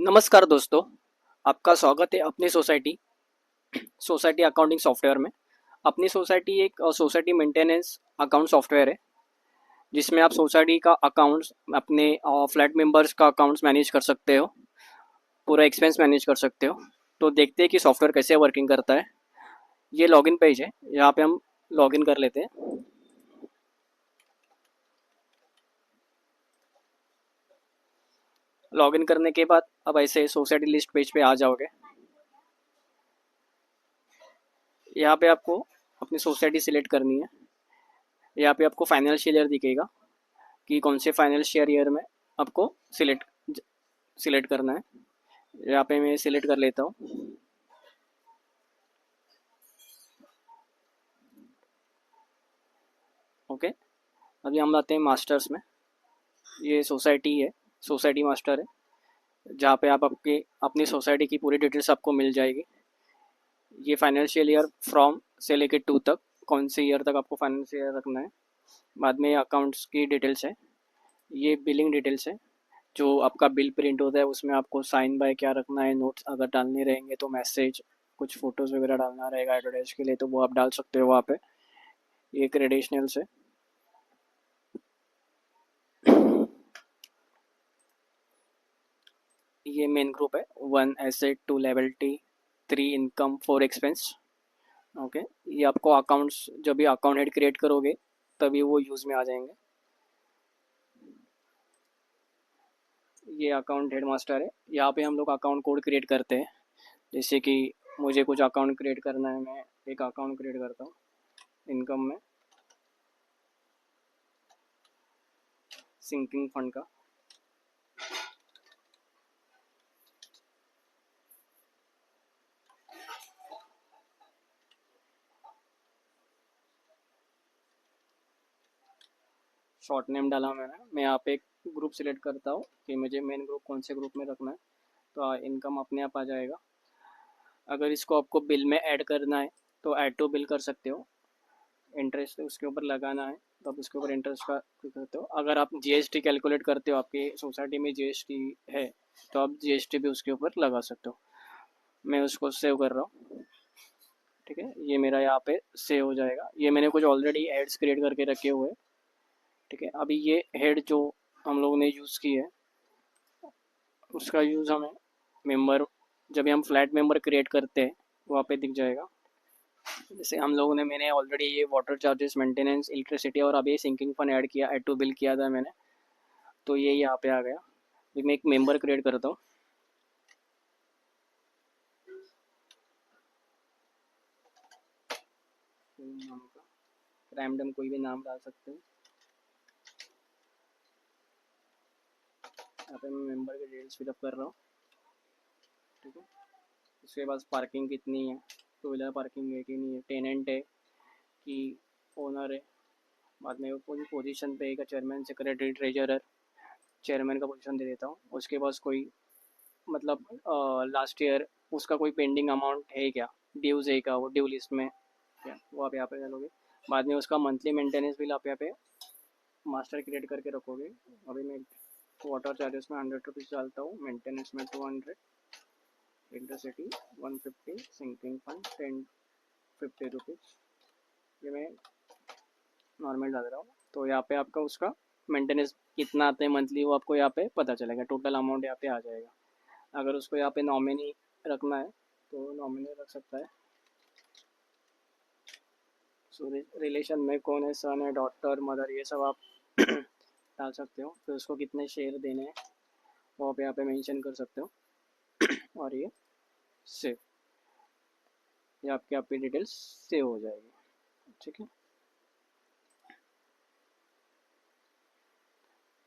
नमस्कार दोस्तों, आपका स्वागत है अपनी सोसाइटी अकाउंटिंग सॉफ्टवेयर में। अपनी सोसाइटी एक सोसाइटी मेंटेनेंस अकाउंट सॉफ्टवेयर है, जिसमें आप सोसाइटी का अकाउंट्स अपने फ्लैट मेंबर्स का अकाउंट्स मैनेज कर सकते हो, पूरा एक्सपेंस मैनेज कर सकते हो। तो देखते हैं कि सॉफ्टवेयर कैसे वर्किंग करता है। ये लॉगिन पेज है, यहाँ पे हम लॉगिन कर लेते हैं। लॉगिन करने के बाद अब ऐसे सोसाइटी लिस्ट पेज पे आ जाओगे। यहाँ पे आपको अपनी सोसाइटी सिलेक्ट करनी है। यहाँ पे आपको फाइनेंशियल ईयर दिखेगा कि कौन से फाइनेंशियल ईयर में आपको सिलेक्ट सिलेक्ट करना है। यहाँ पे मैं सिलेक्ट कर लेता हूँ। ओके, अभी हम आते हैं मास्टर्स में। ये सोसाइटी है, सोसाइटी मास्टर है, जहाँ पे आप आपकी अपनी सोसाइटी की पूरी डिटेल्स आपको मिल जाएगी। ये फाइनेंशियल ईयर फ्रॉम से लेके टू तक, कौन से ईयर तक आपको फाइनेंशियल ईयर रखना है। बाद में अकाउंट्स की डिटेल्स है, ये बिलिंग डिटेल्स है। जो आपका बिल प्रिंट होता है उसमें आपको साइन बाय क्या रखना है, नोट्स अगर डालने रहेंगे तो मैसेज, कुछ फोटोज़ वगैरह डालना रहेगा एडवर्टाइज के लिए, तो वो आप डाल सकते हो वहाँ पे। ये क्रेडेंशियल्स है। ये मेन ग्रुप है, 1 asset, 2 liability, 3 income, 4 expense. Okay, ये आपको अकाउंट्स जब भी अकाउंट हेड क्रिएट करोगे तभी वो यूज़ में आ जाएंगे। ये अकाउंट हेड मास्टर है, यहाँ पे हम लोग अकाउंट कोड क्रिएट करते हैं। जैसे कि मुझे कुछ अकाउंट क्रिएट करना है, मैं एक अकाउंट क्रिएट करता हूँ इनकम में, सिंकिंग फंड का। शॉर्ट नेम डाला मैंने। मैं यहाँ पे एक ग्रुप सिलेक्ट करता हूँ कि मुझे मेन ग्रुप कौन से ग्रुप में रखना है, तो इनकम अपने आप आ जाएगा। अगर इसको आपको बिल में ऐड करना है तो ऐड टू बिल कर सकते हो। इंटरेस्ट उसके ऊपर लगाना है तो आप उसके ऊपर इंटरेस्ट का करते हो। अगर आप जीएसटी कैलकुलेट करते हो, आपकी सोसाइटी में जीएसटी है, तो आप जीएसटी भी उसके ऊपर लगा सकते हो। मैं उसको सेव कर रहा हूँ। ठीक है, ये मेरा यहाँ पे सेव हो जाएगा। ये मैंने कुछ ऑलरेडी एड्स क्रिएट करके रखे हुए। ठीक है, अभी ये हेड जो हम लोगों ने यूज़ की है उसका यूज़ हमें मेंबर, जब भी हम फ्लैट मेंबर क्रिएट करते हैं वहाँ पे दिख जाएगा। जैसे हम लोगों ने, मैंने ऑलरेडी ये वाटर चार्जेस, मेंटेनेंस, इलेक्ट्रिसिटी और अभी सिंकिंग फंड ऐड किया, ऐड टू बिल किया था मैंने, तो ये यहाँ पे आ गया। अभी मैं एक मेंबर क्रिएट करता हूँ। नाम का रैंडम कोई भी नाम डाल सकते हैं। यहाँ पे मैं मेंबर के डिटेल्स फिलअप कर रहा हूँ। ठीक है, उसके बाद पार्किंग कितनी है, टू व्हीलर पार्किंग है कि नहीं है, टेनेंट है कि ओनर है। बाद में कोई पोजीशन पे एक चेयरमैन, सेक्रेटरी, ट्रेजरर। चेयरमैन का पोजीशन दे देता हूँ। उसके पास कोई, मतलब लास्ट ईयर उसका कोई पेंडिंग अमाउंट है क्या, ड्यूज़ है क्या, वो ड्यू लिस्ट में क्या, वो आप यहाँ पे डालोगे। बाद में उसका मंथली मेंटेनेंस बिल आप यहाँ पे मास्टर क्रिएट करके रखोगे। अभी मैं वाटर चार्जेस में 100 रुपीज़ डालता हूँ, मेंटेनेंस में 200, इलेक्ट्रिसिटी 150, सिंकिंग फंड 10 50 रुपीज़। ये मैं नॉर्मल डाल रहा हूँ। तो यहाँ पे आपका उसका मेंटेनेंस कितना आता है मंथली, वो आपको यहाँ पे पता चलेगा, टोटल अमाउंट यहाँ पे आ जाएगा। अगर उसको यहाँ पे नॉमिनी रखना है तो नॉमिनी रख सकता है। सो रिलेशन में कौन है, सन है, डॉटर, मदर, ये सब आप डाल सकते हो। फिर उसको कितने शेयर देने हैं वो आप यहाँ पे मेंशन कर सकते हो। और ये सेव, ये आपकी डिटेल्स सेव हो जाएगी। ठीक है,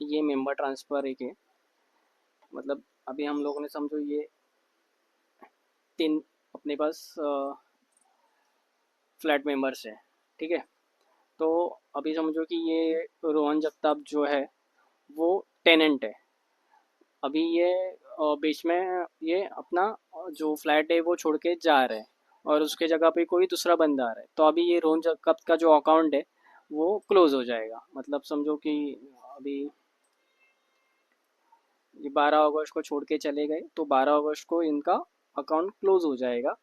ये मेंबर ट्रांसफ़र एक है। मतलब अभी हम लोगों ने, समझो ये 3 अपने पास फ्लैट मेंबर्स हैं। ठीक है, तो अभी समझो कि ये रोहन जगताप जो है वो टेनेंट है। अभी ये बीच में ये अपना जो फ्लैट है वो छोड़ के जा रहे हैं और उसके जगह पे कोई दूसरा बंदा आ रहा है, तो अभी ये रोहन जगताप का जो अकाउंट है वो क्लोज हो जाएगा। मतलब समझो कि अभी ये 12 अगस्त को छोड़ के चले गए तो 12 अगस्त को इनका अकाउंट क्लोज हो जाएगा,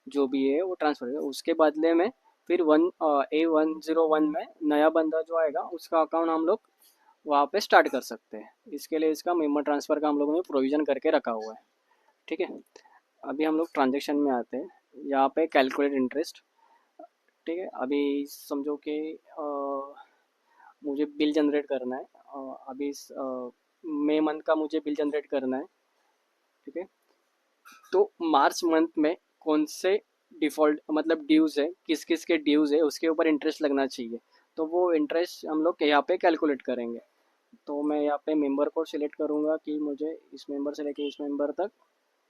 जो भी है वो ट्रांसफर होगा। उसके बदले में फिर A101 में नया बंदा जो आएगा उसका अकाउंट हम लोग वहाँ पे स्टार्ट कर सकते हैं। इसके लिए इसका मेमो ट्रांसफ़र का हम लोगों ने प्रोविज़न करके रखा हुआ है। ठीक है, अभी हम लोग ट्रांजेक्शन में आते हैं। यहाँ पे कैलकुलेट इंटरेस्ट। ठीक है, अभी समझो कि मुझे बिल जनरेट करना है। अभी मई मंथ का मुझे बिल जनरेट करना है। ठीक है, तो मार्च मंथ में कौन से डिफ़ॉल्ट मतलब ड्यूज़ है, किस किस के ड्यूज़ है उसके ऊपर इंटरेस्ट लगना चाहिए। तो वो इंटरेस्ट हम लोग यहाँ पे कैलकुलेट करेंगे। तो मैं यहाँ पे मेंबर को सिलेक्ट करूँगा कि मुझे इस मेंबर से लेके इस मेंबर तक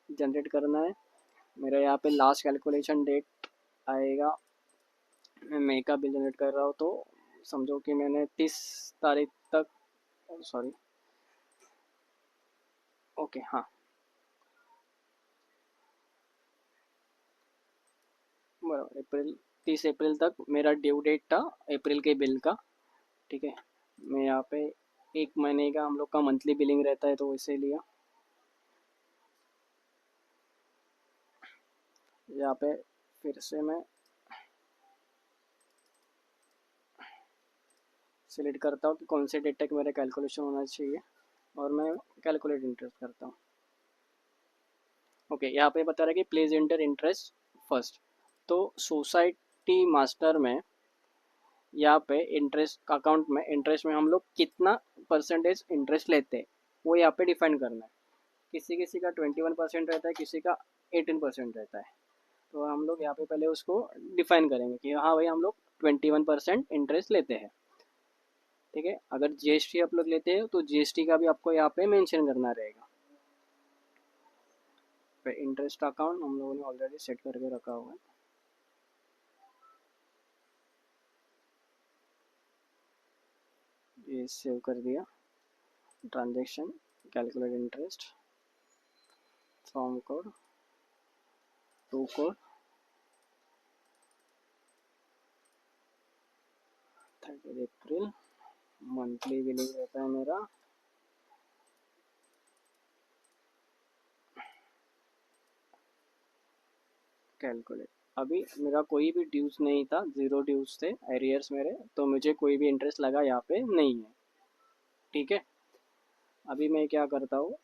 जनरेट करना है। मेरा यहाँ पे लास्ट कैलकुलेशन डेट आएगा, मैं मई का बिल जनरेट कर रहा हूँ तो समझो कि मैंने 30 तारीख तक, सॉरी, ओके, हाँ, बराबर, अप्रैल 30 अप्रैल तक मेरा ड्यू डेट था अप्रैल के बिल का। ठीक है, मैं यहाँ पे 1 महीने का हम लोग का मंथली बिलिंग रहता है तो इसे लिया। यहाँ पे फिर से मैं सिलेक्ट करता हूँ कि कौन से डेट तक मेरा कैलकुलेशन होना चाहिए और मैं कैलकुलेट इंटरेस्ट करता हूँ। ओके, यहाँ पे बता रहा है कि प्लीज एंटर इंटरेस्ट फर्स्ट। तो सोसाइटी मास्टर में यहाँ पे इंटरेस्ट अकाउंट में इंटरेस्ट में हम लोग कितना परसेंटेज इंटरेस्ट लेते हैं वो यहाँ पे डिफाइन करना है। किसी किसी का 21% रहता है, किसी का 18% रहता है। तो हम लोग यहाँ पे पहले उसको डिफाइन करेंगे कि हाँ भाई हम लोग 21% इंटरेस्ट लेते हैं। ठीक है, अगर जीएसटी आप लोग लेते हैं तो जीएसटी का भी आपको यहाँ पे मेंशन करना रहेगा। इंटरेस्ट अकाउंट हम लोगों ने ऑलरेडी सेट करके रखा हुआ है। ये सेव कर दिया। Transaction, calculate interest, from code, to code, 30 April, monthly billing रहता है मेरा। कैलकुलेट, अभी मेरा कोई भी ड्यूज नहीं था, ज़ीरो ड्यूज थे, एरियर्स मेरे, तो मुझे कोई भी इंटरेस्ट लगा यहाँ पे नहीं है। ठीक है, अभी मैं क्या करता हूँ,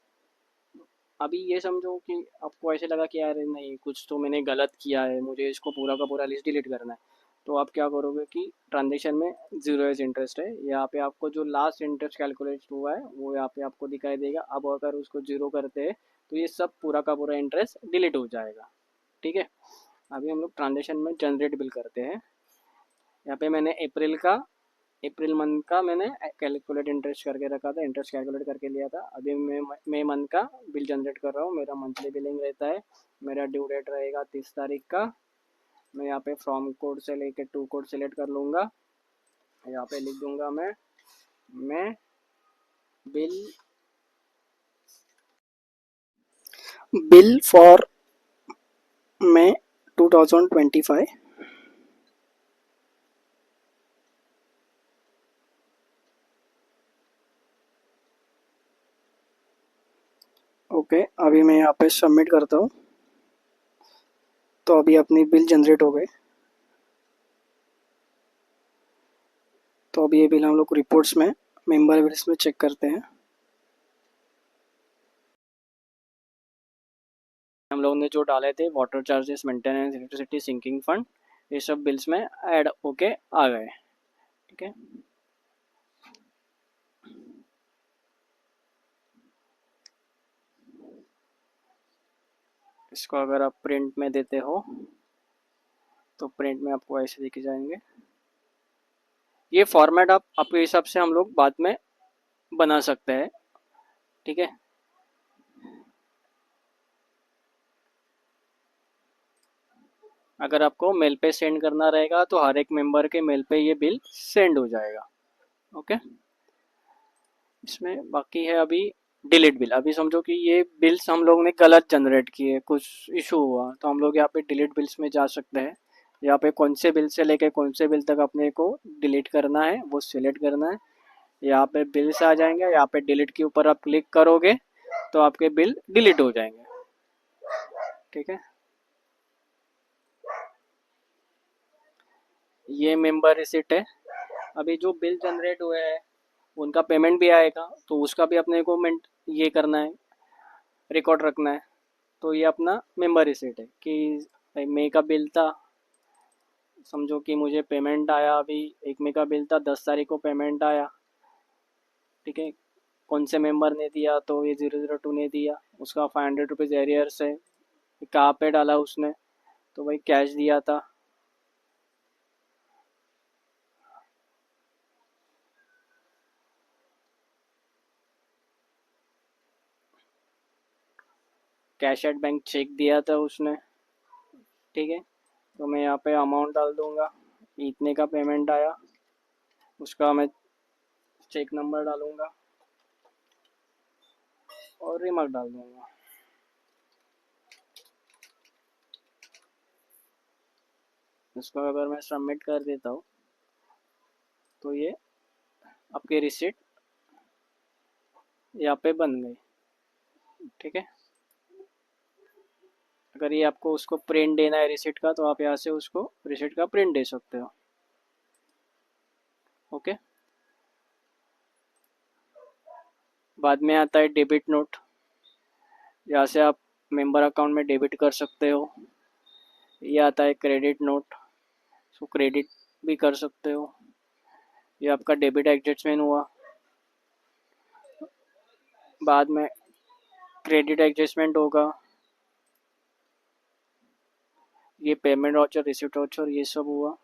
अभी ये समझो कि आपको ऐसे लगा कि यार नहीं कुछ तो मैंने गलत किया है, मुझे इसको पूरा का पूरा लिस्ट डिलीट करना है। तो आप क्या करोगे कि ट्रांजेक्शन में जीरो एज इंटरेस्ट है, यहाँ पे आपको जो लास्ट इंटरेस्ट कैलकुलेट हुआ है वो यहाँ पे आपको दिखाई देगा। अब अगर उसको जीरो करते हैं तो ये सब पूरा का पूरा इंटरेस्ट डिलीट हो जाएगा। ठीक है, अभी हम लोग ट्रांजेक्शन में जनरेट बिल करते हैं। यहाँ पे मैंने अप्रैल मंथ का मैंने कैलकुलेट इंटरेस्ट करके रखा था, इंटरेस्ट कैलकुलेट करके लिया था। अभी मैं मई मंथ का बिल जनरेट कर रहा हूँ, मेरा मंथली बिलिंग रहता है। मेरा ड्यू डेट रहेगा 30 तारीख का। मैं यहाँ पे फ्रॉम कोड से लेके टू कोड सेलेक्ट कर लूँगा। यहाँ पे लिख दूँगा मैं बिल फॉर मई 2025। ओके, अभी मैं यहाँ पे सबमिट करता हूँ। तो अभी अपनी बिल जनरेट हो गए। तो अभी ये बिल हम लोग रिपोर्ट्स में मेंबर बिल्स में चेक करते हैं। हम लोगों ने जो डाले थे water charges, maintenance, electricity, sinking fund, ये सब बिल्स में ऐड होके आ गए। ठीक है, इसको अगर आप प्रिंट में देते हो तो प्रिंट में आपको ऐसे दिखे जाएंगे। ये फॉर्मेट आप अपने हिसाब से हम लोग बाद में बना सकते हैं। ठीक है, अगर आपको मेल पे सेंड करना रहेगा तो हर एक मेंबर के मेल पे ये बिल सेंड हो जाएगा। ओके, इसमें बाकी है अभी डिलीट बिल। अभी समझो कि ये बिल्स हम लोग ने गलत जनरेट किए, कुछ इशू हुआ, तो हम लोग यहाँ पे डिलीट बिल्स में जा सकते हैं। यहाँ पे कौन से बिल से लेके कौन से बिल तक अपने को डिलीट करना है वो सिलेक्ट करना है। यहाँ पे बिल्स आ जाएंगे, यहाँ पे डिलीट के ऊपर आप क्लिक करोगे तो आपके बिल डिलीट हो जाएंगे। ठीक है, ये मेंबर रिसिट है। अभी जो बिल जनरेट हुए हैं उनका पेमेंट भी आएगा, तो उसका भी अपने को ये करना है, रिकॉर्ड रखना है। तो ये अपना मेंबर रिसिट है कि भाई मई का बिल था, समझो कि मुझे पेमेंट आया, अभी 1 मई का बिल था, 10 तारीख को पेमेंट आया। ठीक है, कौन से मेंबर ने दिया, तो ये 002 ने दिया, उसका 500 रुपीज़ एरियर्स है। कहाँ पे डाला उसने, तो भाई कैश दिया था। कैश एट बैंक चेक दिया था उसने। ठीक है, तो मैं यहाँ पे अमाउंट डाल दूँगा, इतने का पेमेंट आया, उसका मैं चेक नंबर डालूँगा और रिमार्क डाल दूँगा। इसको अगर मैं सबमिट कर देता हूँ तो ये आपकी रिसिट यहाँ पे बन गई। ठीक है, अगर ये आपको उसको प्रिंट देना है रिसिट का, तो आप यहाँ से उसको रिसिट का प्रिंट दे सकते हो। ओके, बाद में आता है डेबिट नोट। यहाँ से आप मेंबर अकाउंट में डेबिट कर सकते हो। ये आता है क्रेडिट नोट, सो क्रेडिट भी कर सकते हो। ये आपका डेबिट एडजस्टमेंट हुआ। बाद में क्रेडिट एडजस्टमेंट होगा, ये पेमेंट वाउचर, रिसिप्ट वाउचर, ये सब हुआ।